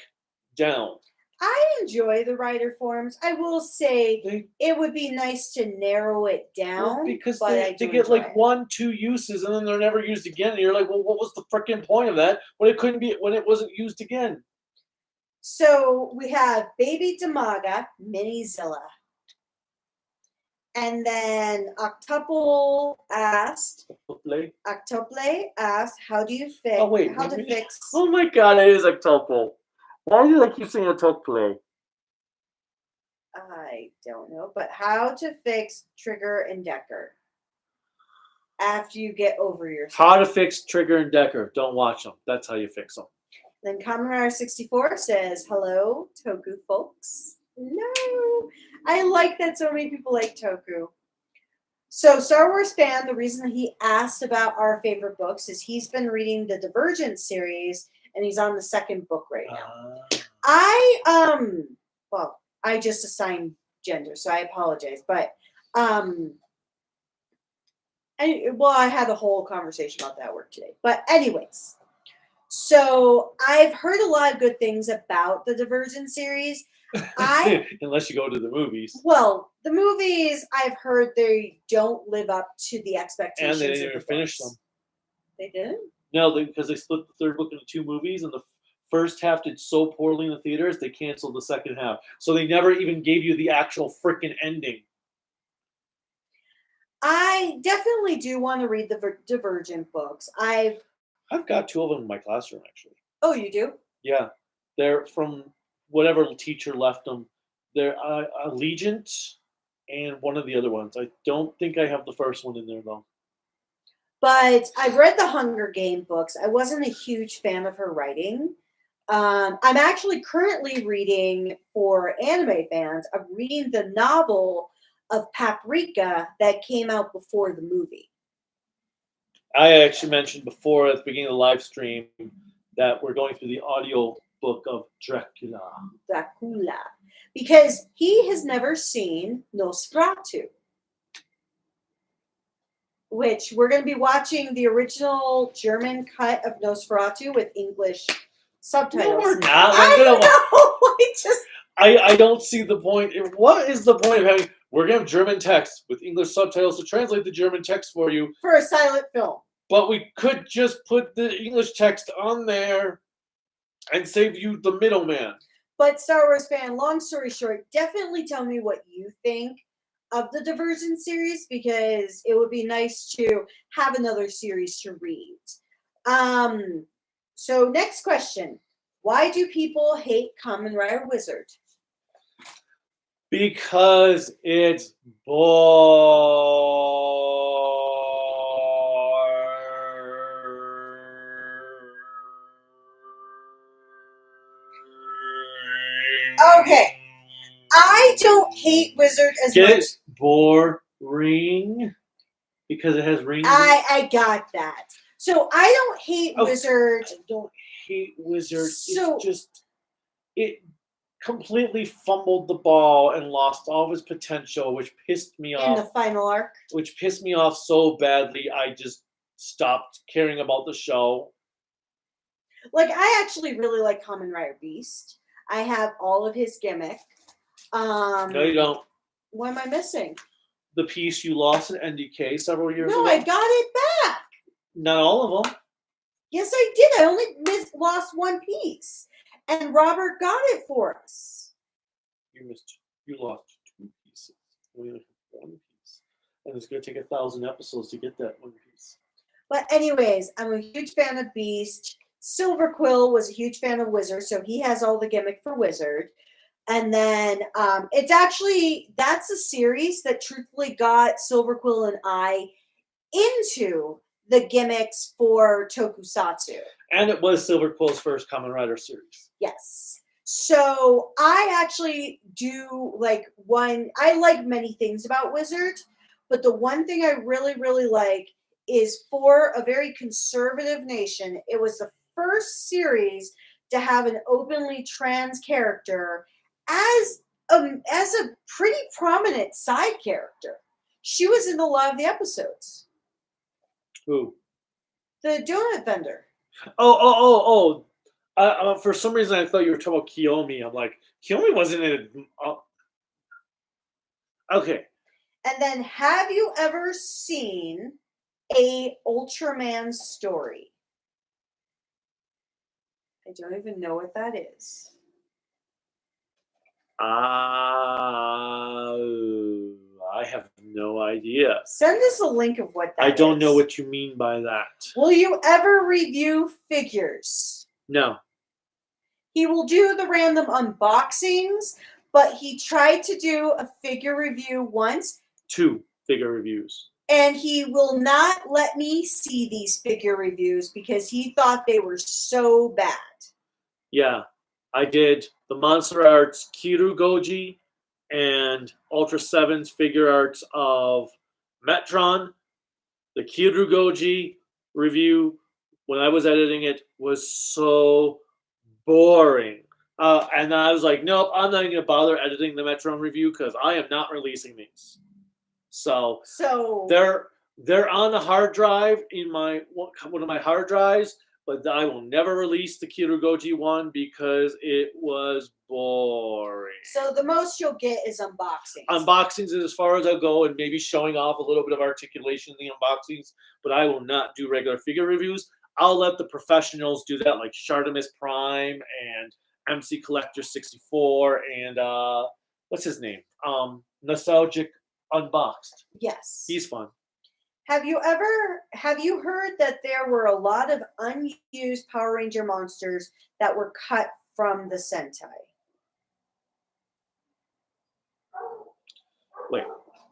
down. I enjoy the writer forms. I will say it would be nice to narrow it down. Well, because but they get like it. 1-2 uses and then they're never used again. And you're like, well, what was the freaking point of that when it wasn't used again? So we have Baby Damaga, Minizilla. And then Octuple asked, how do you fix? Oh wait, how to fix? Oh my God, it is Octuple. Why do I keep saying Octuple? I don't know, but how to fix Trigger and Decker after you get over yourself. How to fix Trigger and Decker? Don't watch them. That's how you fix them. Then Kamen 64 says, "Hello, Toku folks." No, I like that so many people like Toku. So Star Wars fan, the reason he asked about our favorite books is he's been reading the Divergent series and he's on the second book right now. I just assigned gender, so I apologize, but I had a whole conversation about that at work today. But anyways, so I've heard a lot of good things about the Divergent series. Unless you go to the movies. Well, the movies I've heard they don't live up to the expectations. And they didn't even finish them. They didn't? No, because they split the third book into 2 movies, and the first half did so poorly in the theaters, they canceled the second half. So they never even gave you the actual freaking ending. I definitely do want to read the Divergent books. I've got 2 of them in my classroom, actually. Oh, you do? Yeah. They're from whatever teacher left them. They're Allegiant and one of the other ones. I don't think I have the first one in there, though. But I've read the Hunger Game books. I wasn't a huge fan of her writing. I'm actually currently reading, for anime fans, I'm reading the novel of Paprika that came out before the movie. I actually mentioned before at the beginning of the live stream that we're going through the audio book of Dracula. Because he has never seen Nosferatu. Which we're going to be watching the original German cut of Nosferatu with English subtitles. No, we're not. I don't see the point. What is the point of having? We're going to have German text with English subtitles to translate the German text for you. For a silent film. But we could just put the English text on there and save you the middleman. But Star Wars fan, long story short, definitely tell me what you think of the Divergent series, because it would be nice to have another series to read. So next question. Why do people hate Kamen Rider Wizard? Because it's Okay. I don't hate Wizard as much. It's boring because it has rings. I got that. So I don't hate Wizard. I don't hate Wizard. So, it's just completely fumbled the ball and lost all of his potential, which pissed me In off. the final arc. Which pissed me off so badly, I just stopped caring about the show. Like, I actually really like Kamen Rider Beast. I have all of his gimmick. No, you don't. What am I missing? The piece you lost in NDK several years ago. No, I got it back. Not all of them. Yes, I did. I only lost one piece. And Robert got it for us. You lost 2 pieces. We only have 1 piece. And it's going to take 1,000 episodes to get that 1 piece. But anyways, I'm a huge fan of Beast. Silver Quill was a huge fan of Wizard, so he has all the gimmick for Wizard. And then that's a series that truthfully got Silver Quill and I into the gimmicks for Tokusatsu. And it was Silver Quill's first Kamen Rider series. Yes. So I actually do I like many things about Wizard, but the one thing I really, really like is for a very conservative nation, it was the first series to have an openly trans character as a pretty prominent side character. She was in a lot of the episodes. Who? The donut vendor. Oh. For some reason, I thought you were talking about Kiyomi. I'm like, Kiyomi wasn't in it. Okay. And then, have you ever seen a Ultraman story? I don't even know what that is. I have no idea. Send us a link of what that is. I don't know what you mean by that. Will you ever review figures? No. He will do the random unboxings, but he tried to do a figure review once. 2 figure reviews. And he will not let me see these figure reviews because he thought they were so bad. Yeah, I did the Monster Arts Kiru Goji and Ultra 7's figure arts of Metron. The Kiru Goji review, when I was editing it, was so boring. And I was like, nope, I'm not even going to bother editing the Metron review because I am not releasing these. So they're on the hard drive in one of my hard drives, but I will never release the Kirugoji one because it was boring. So the most you'll get is unboxings. Unboxings is as far as I'll go, and maybe showing off a little bit of articulation in the unboxings, but I will not do regular figure reviews. I'll let the professionals do that, like Shardamus Prime and MC Collector 64 and what's his name? Nostalgic Unboxed. Yes. He's fun. Have you heard that there were a lot of unused Power Ranger monsters that were cut from the Sentai? Wait,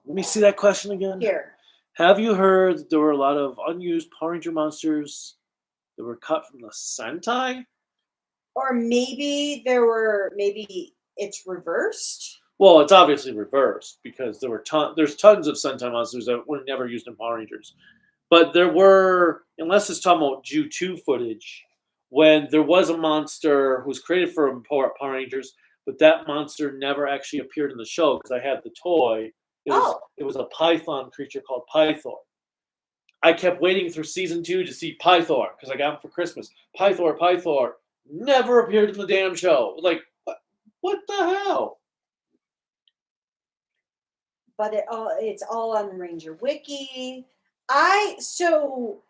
let me see that question again. Here. Have you heard that there were a lot of unused Power Ranger monsters that were cut from the Sentai? Or maybe it's reversed? Well, it's obviously reversed because there's tons of Sentai monsters that were never used in Power Rangers. But there were, unless it's talking about Ju 2 footage, when there was a monster who was created for Power Rangers, but that monster never actually appeared in the show because I had the toy. It was a python creature called Pythor. I kept waiting through season 2 to see Pythor because I got him for Christmas. Pythor never appeared in the damn show. Like, what the hell? But it's all on Ranger Wiki. So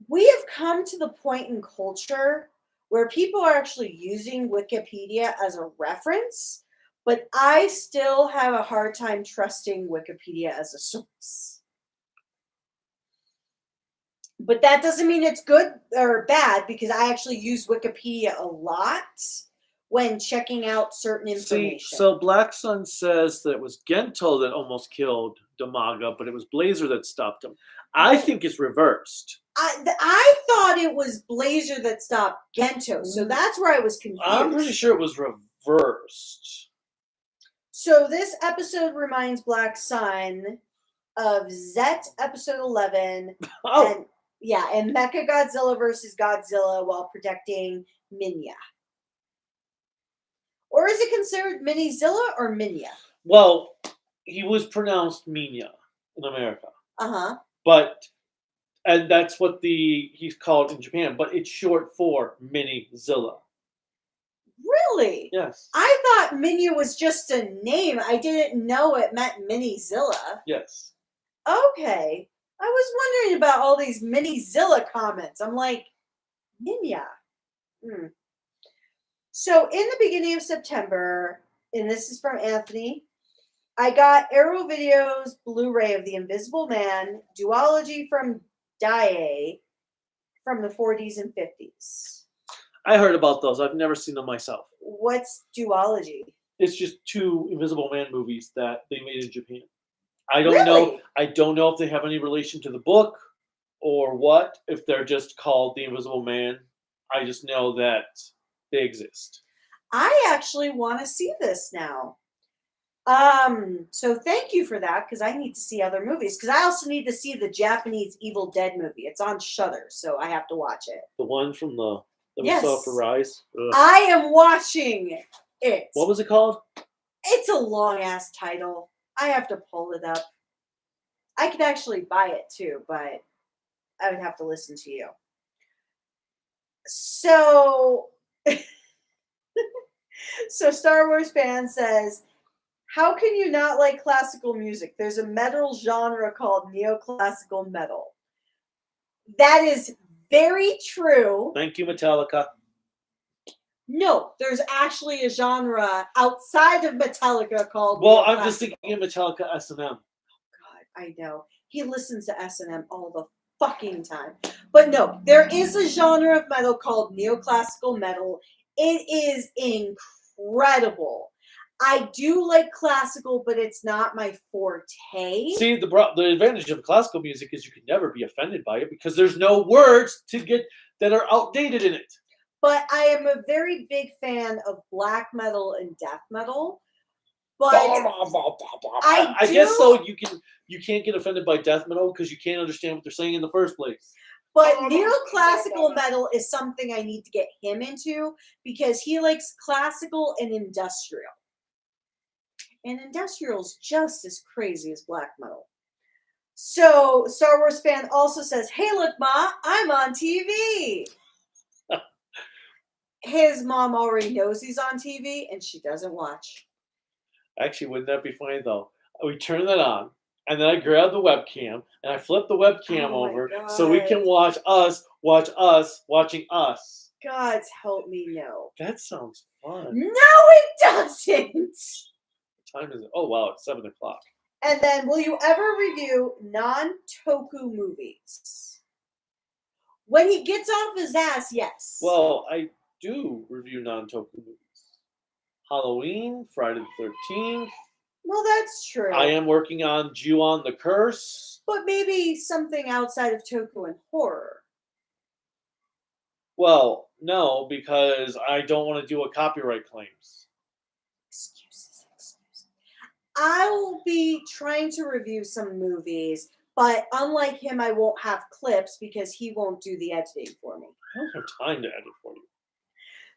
we have come to the point in culture where people are actually using Wikipedia as a reference, but I still have a hard time trusting Wikipedia as a source. But that doesn't mean it's good or bad because I actually use Wikipedia a lot when checking out certain information. See, so Black Sun says that it was Gento that almost killed Damaga, but it was Blazar that stopped him. I think it's reversed. I thought it was Blazar that stopped Gento, so that's where I was confused. I'm pretty sure it was reversed. So this episode reminds Black Sun of Zet episode 11. Oh. And Mecha Godzilla versus Godzilla while protecting Minya. Or is it considered Minizilla or Minya? Well, he was pronounced Minya in America, Uh-huh. and that's what he's called in Japan. But it's short for Minizilla. Really? Yes. I thought Minya was just a name. I didn't know it meant Minizilla. Yes. Okay. I was wondering about all these Minizilla comments. I'm like, Minya. So in the beginning of September, and this is from Anthony, I got Arrow Video's Blu-ray of The Invisible Man, duology from Daiei from the 40s and 50s. I heard about those. I've never seen them myself. What's duology? It's just 2 Invisible Man movies that they made in Japan. I don't know. Really? I don't know if they have any relation to the book or what. If they're just called The Invisible Man, I just know that they exist. I actually want to see this now. So thank you for that, because I need to see other movies. Because I also need to see the Japanese Evil Dead movie. It's on Shudder, so I have to watch it. The one from that Yes. we saw for Rise. Ugh. I am watching it. What was it called? It's a long ass title. I have to pull it up. I could actually buy it too, but I would have to listen to you. So, so Star Wars fan says, how can you not like classical music? There's a metal genre called neoclassical metal. That is very true. Thank you, Metallica. No, there's actually a genre outside of Metallica called. Well, I'm just neoclassical. thinking of Metallica S&M. God, I know. He listens to S&M all the fucking time. But no, there is a genre of metal called neoclassical metal. It is incredible. I do like classical, but it's not my forte. See, the advantage of classical music is you can never be offended by it because there's no words that are outdated in it. But I am a very big fan of black metal and death metal. But I guess so. You can't get offended by death metal because you can't understand what they're saying in the first place. But neoclassical metal is something I need to get him into because he likes classical and industrial. And industrial's just as crazy as black metal. So Star Wars fan also says, hey, look, Ma, I'm on TV. His mom already knows he's on TV and she doesn't watch. Actually, wouldn't that be funny though? We turn that on, and then I grab the webcam and I flip the webcam over so we can watch us watching us. God's help me, no. That sounds fun. No, it doesn't. What time is it? Oh wow, it's 7 o'clock. And then, will you ever review non-Toku movies? When he gets off his ass, yes. Well, I do review non-Toku movies. Halloween, Friday the 13th. Well, that's true. I am working on Ju-on the Curse. But maybe something outside of Toku and horror. Well, no, because I don't want to do a copyright claims. Excuses. I will be trying to review some movies, but unlike him, I won't have clips because he won't do the editing for me. I don't have time to edit for you.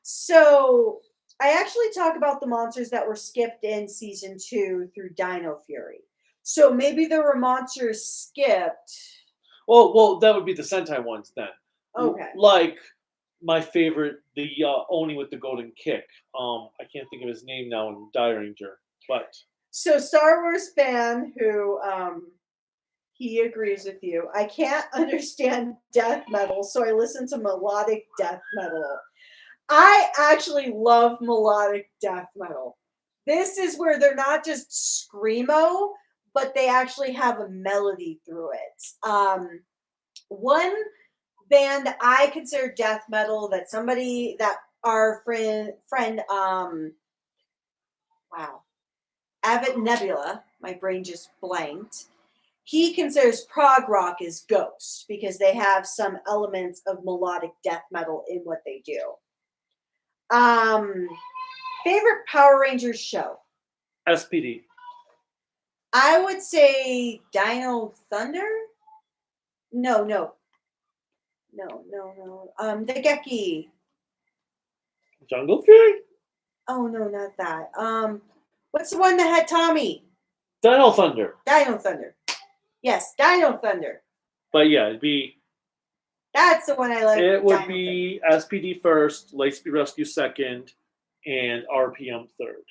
So I actually talk about the monsters that were skipped in season 2 through Dino Fury. So maybe there were monsters skipped. Well, that would be the Sentai ones then. Okay. Like my favorite, the Oni with the golden kick. I can't think of his name now in Die Ranger, but. So Star Wars fan who he agrees with you. I can't understand death metal, so I listen to melodic death metal. I actually love melodic death metal. This is where they're not just screamo, but they actually have a melody through it. One band I consider death metal that our friend Avid Nebula, my brain just blanked. He considers prog rock as Ghost because they have some elements of melodic death metal in what they do. Favorite Power Rangers show? SPD. I would say Dino Thunder. No. The Geki. Jungle Fury? Oh no, not that. What's the one that had Tommy? Dino Thunder. Dino Thunder. Yes, Dino Thunder. But yeah, it'd be. That's the one I like. It would Dino be SPD first, Lightspeed Rescue second, and RPM third.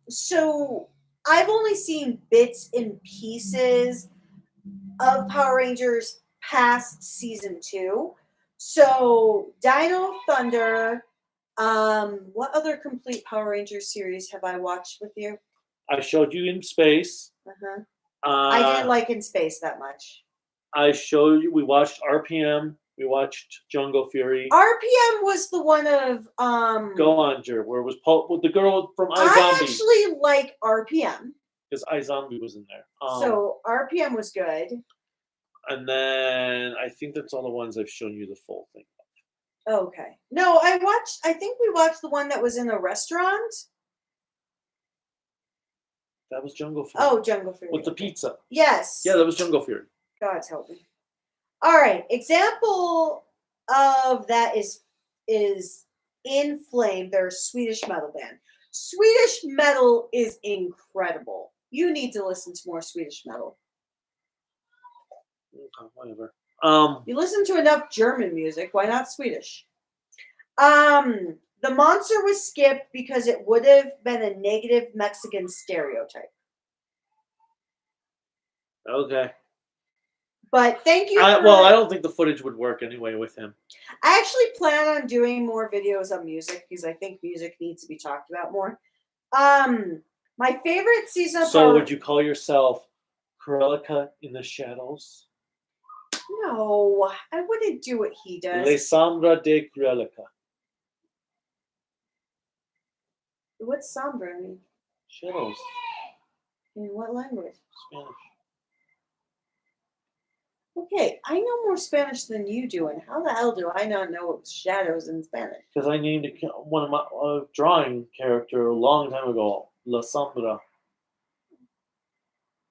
So I've only seen bits and pieces of Power Rangers past season 2. So Dino Thunder. What other complete Power Rangers series have I watched with you? I showed you In Space. Uh-huh. Uh, I didn't like In Space that much. I showed you. We watched RPM. We watched Jungle Fury. RPM was the one of Go on, Jer. Where was Paul? With the girl from I iZombie? actually like RPM. Because iZombie was in there. So RPM was good. And then I think that's all the ones I've shown you the full thing. Okay. No, I think we watched the one that was in a restaurant. That was Jungle Fury. Oh, Jungle Fury. With the pizza. Yes. Yeah, that was Jungle Fury. God's help me. All right. Example of that is In Flame. They're a Swedish metal band. Swedish metal is incredible. You need to listen to more Swedish metal. Okay, whatever. You listen to enough German music. Why not Swedish? The monster was skipped because it would have been a negative Mexican stereotype. Okay. But thank you. I don't think the footage would work anyway with him. I actually plan on doing more videos on music because I think music needs to be talked about more. My favorite season. So would you call yourself Cruellica in the Shadows? No, I wouldn't do what he does. Le Sombra de Cruellica. What's sombra mean? Shadows. In what language? Spanish. Okay, I know more Spanish than you do, and how the hell do I not know what shadows in Spanish? Because I named one of my drawing character a long time ago, La Sombra.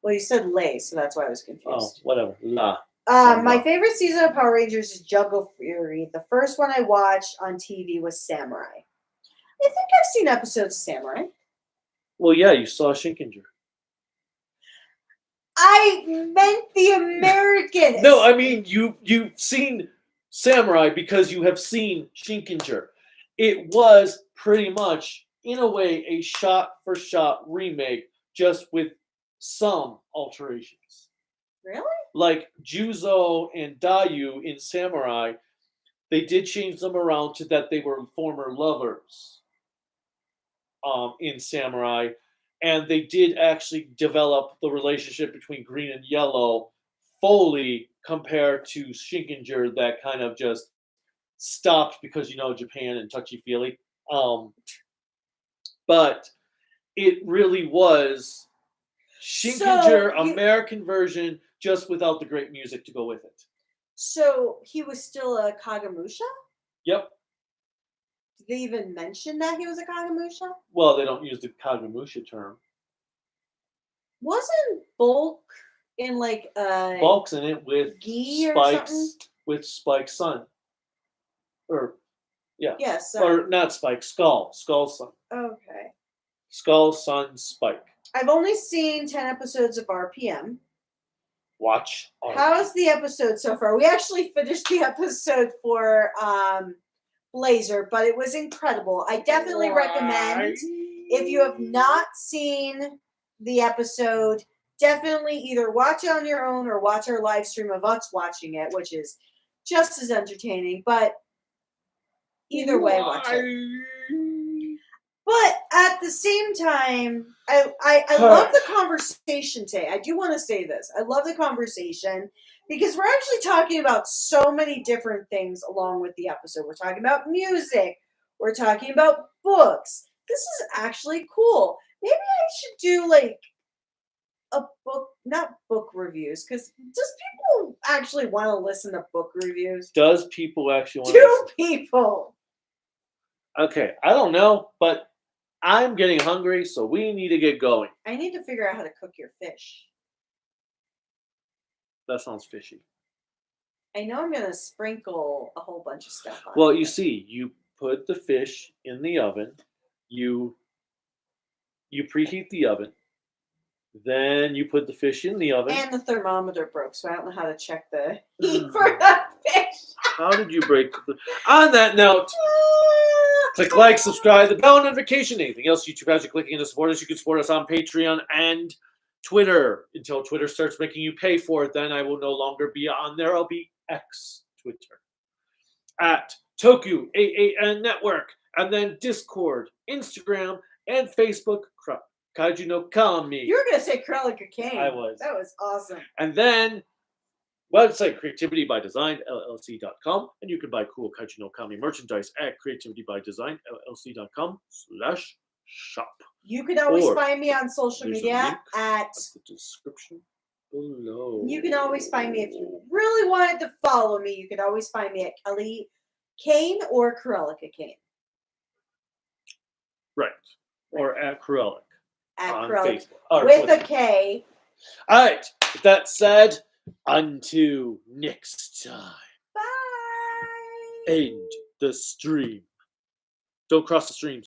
Well, you said lay, so that's why I was confused. Oh, whatever. La. My favorite season of Power Rangers is Jungle Fury. The first one I watched on TV was Samurai. I think I've seen episodes of Samurai. Well, yeah, you saw Shinkinger. I meant the Americans. No, I mean you've seen Samurai because you have seen Shinkinger. It was pretty much, in a way, a shot-for-shot remake, just with some alterations. Really? Like Juzo and Dayu in Samurai, they did change them around to that they were former lovers. In Samurai, and they did actually develop the relationship between Green and Yellow fully compared to Shinkinger that kind of just stopped because, Japan and touchy-feely. But it really was Shinkinger, American version, just without the great music to go with it. So he was still a Kagamusha? Yep. Did they even mention that he was a Kagamusha? Well, they don't use the Kagamusha term. Wasn't Bulk in like Bulk's in it with Spike's son. Or yeah. Yes. Or not Spike, Skull's son. Okay. Skull's son, Spike. I've only seen 10 episodes of RPM. Watch. How's the episode so far? We actually finished the episode for Blazar, but it was incredible. I definitely recommend, if you have not seen the episode, definitely either watch it on your own or watch our live stream of us watching it, which is just as entertaining, but either way, watch it. But at the same time, I love the conversation today. I do want to say this. I love the conversation because we're actually talking about so many different things along with the episode. We're talking about music. We're talking about books. This is actually cool. Maybe I should do like a book, not book reviews, because does people actually want to listen to book reviews? Does people actually want to listen? People. Okay, I don't know, but I'm getting hungry, so we need to get going. I need to figure out how to cook your fish. That sounds fishy. I know I'm going to sprinkle a whole bunch of stuff on Well, it. you see, you put the fish in the oven. You preheat the oven. Then you put the fish in the oven. And the thermometer broke, so I don't know how to check the heat for the fish. How did you break the... On that note, click like, subscribe, the bell notification. Anything else YouTube has you clicking in to support us. You can support us on Patreon and Twitter until Twitter starts making you pay for it. Then I will no longer be on there. I'll be X Twitter at Toku AAN Network, and then Discord, Instagram, and Facebook. Kaiju no Kami. You were gonna say Cruellica Kain. I was. That was awesome. And then website Creativity by Design LLC.com, and you can buy cool Kaiju no Kami merchandise at Creativity by Design LLC.com/shop. You can always Or find me on social there's a media link at. the description below. You can always find me if you really wanted to follow me. You could always find me at Kelly Kane or Cruellica Kain. Right. Or at Cruellica. At On Cruellica Facebook. Or with Twitter. a K. All right. With that said, until next time. Bye. End the stream. Don't cross the streams.